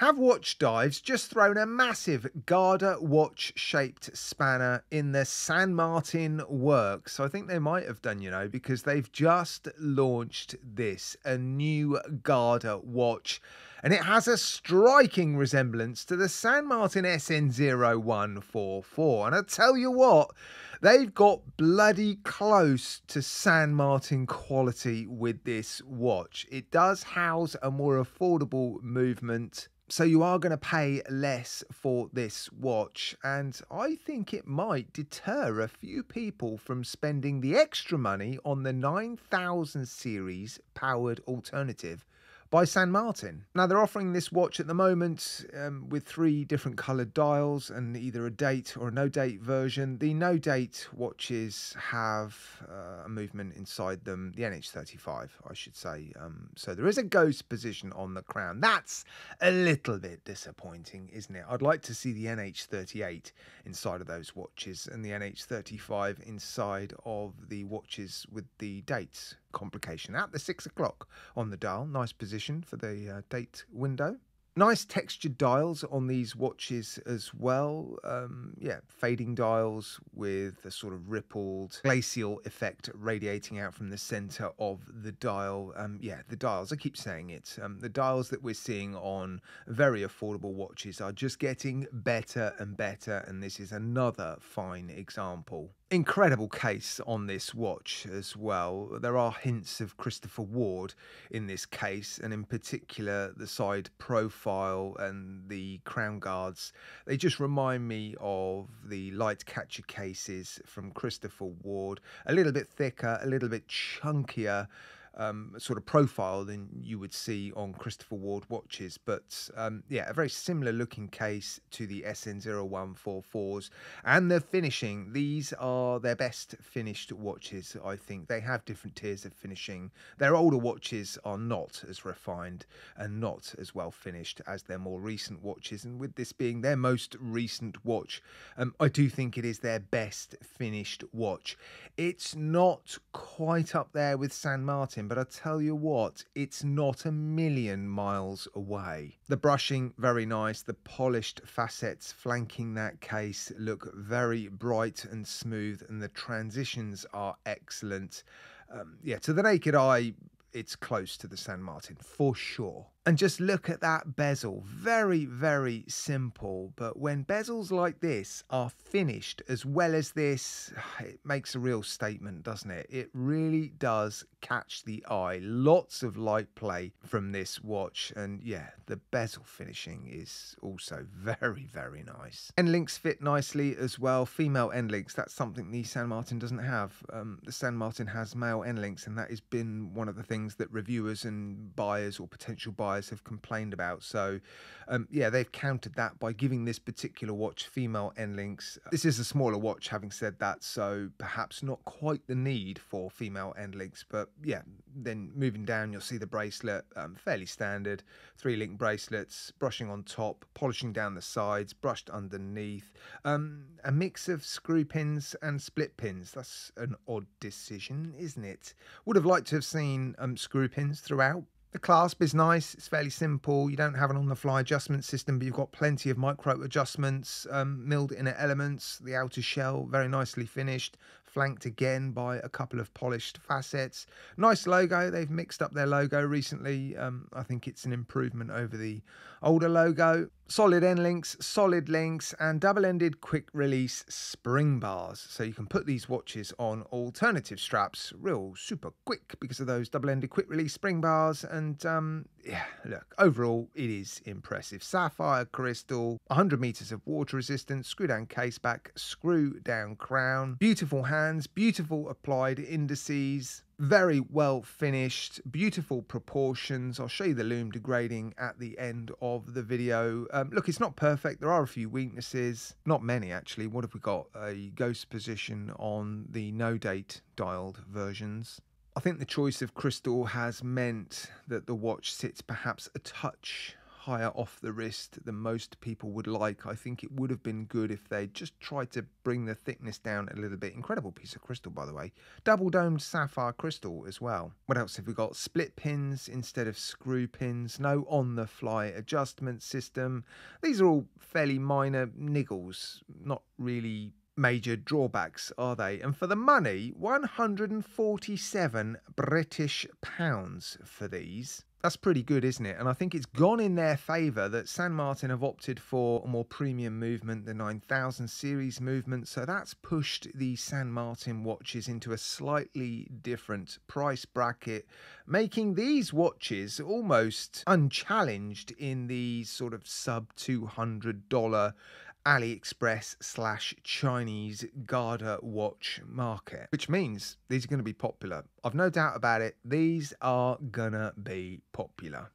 Have Watch Dives just thrown a massive GADA watch-shaped spanner in the San Martin works? I think they might have done, you know, because they've just launched this, a new GADA watch, and it has a striking resemblance to the San Martin SN0144. And I tell you what, they've got bloody close to San Martin quality with this watch. It does house a more affordable movement, so you are going to pay less for this watch, and I think it might deter a few people from spending the extra money on the 9000 series powered alternative by San Martin. Now, they're offering this watch at the moment with 3 different coloured dials and either a date or a no-date version. The no-date watches have a movement inside them, the NH35, I should say. So there is a ghost position on the crown. That's a little bit disappointing, isn't it? I'd like to see the NH38 inside of those watches and the NH35 inside of the watches with the dates complication at the 6 o'clock on the dial. Nice position for the date window. Nice textured dials on these watches as well. Yeah, fading dials with a sort of rippled glacial effect radiating out from the center of the dial. Yeah, the dials, I keep saying it, the dials that we're seeing on very affordable watches are just getting better and better, and this is another fine example. Incredible case on this watch as well. There are hints of Christopher Ward in this case, and in particular the side profile and the crown guards. They just remind me of the light catcher cases from Christopher Ward. A little bit thicker, a little bit chunkier sort of profile than you would see on Christopher Ward watches, but yeah, a very similar looking case to the SN0144s, and the finishing, these are their best finished watches. I think they have different tiers of finishing. Their older watches are not as refined and not as well finished as their more recent watches, and with this being their most recent watch, I do think it is their best finished watch. It's not quite up there with San Martin, but I tell you what, it's not a million miles away. The brushing, very nice. The polished facets flanking that case look very bright and smooth, and the transitions are excellent. Yeah, to the naked eye, it's close to the San Martin for sure. And just look at that bezel. Very, very simple. But when bezels like this are finished as well as this, it makes a real statement, doesn't it? It really does catch the eye. Lots of light play from this watch. And yeah, the bezel finishing is also very, very nice. End links fit nicely as well. Female end links, that's something the San Martin doesn't have. The San Martin has male end links, and that has been one of the things that reviewers and buyers or potential buyers have complained about. So yeah, they've countered that by giving this particular watch female end links. This is a smaller watch, having said that, so perhaps not quite the need for female end links, but yeah, then moving down you'll see the bracelet, fairly standard 3-link bracelets, brushing on top, polishing down the sides, brushed underneath, a mix of screw pins and split pins. That's an odd decision, isn't it? Would have liked to have seen screw pins throughout. The clasp is nice, it's fairly simple. You don't have an on-the-fly adjustment system, but you've got plenty of micro adjustments, milled inner elements. The outer shell, very nicely finished, flanked again by a couple of polished facets. Nice logo, they've mixed up their logo recently. I think it's an improvement over the older logo. Solid end links, solid links, and double-ended quick release spring bars. So you can put these watches on alternative straps real super quick because of those double-ended quick release spring bars. And yeah, look, overall it is impressive. Sapphire crystal, 100 meters of water resistance, screw down case back, screw down crown, beautiful hands, beautiful applied indices. Very well finished, beautiful proportions. I'll show you the lume degrading at the end of the video. Look, it's not perfect. There are a few weaknesses. Not many, actually. What have we got? A ghost position on the no-date dialed versions. I think the choice of crystal has meant that the watch sits perhaps a touch higher off the wrist than most people would like. I think it would have been good if they just tried to bring the thickness down a little bit. Incredible piece of crystal, by the way. Double domed sapphire crystal as well. What else have we got? Split pins instead of screw pins. No on the fly adjustment system. These are all fairly minor niggles, not really major drawbacks, are they? And for the money, 147 British pounds for these. That's pretty good, isn't it? And I think it's gone in their favour that San Martin have opted for a more premium movement, the 9000 series movement. So that's pushed the San Martin watches into a slightly different price bracket, making these watches almost unchallenged in the sort of sub $200 AliExpress / Chinese GADA watch market, which means these are going to be popular. I've no doubt about it. These are gonna be popular.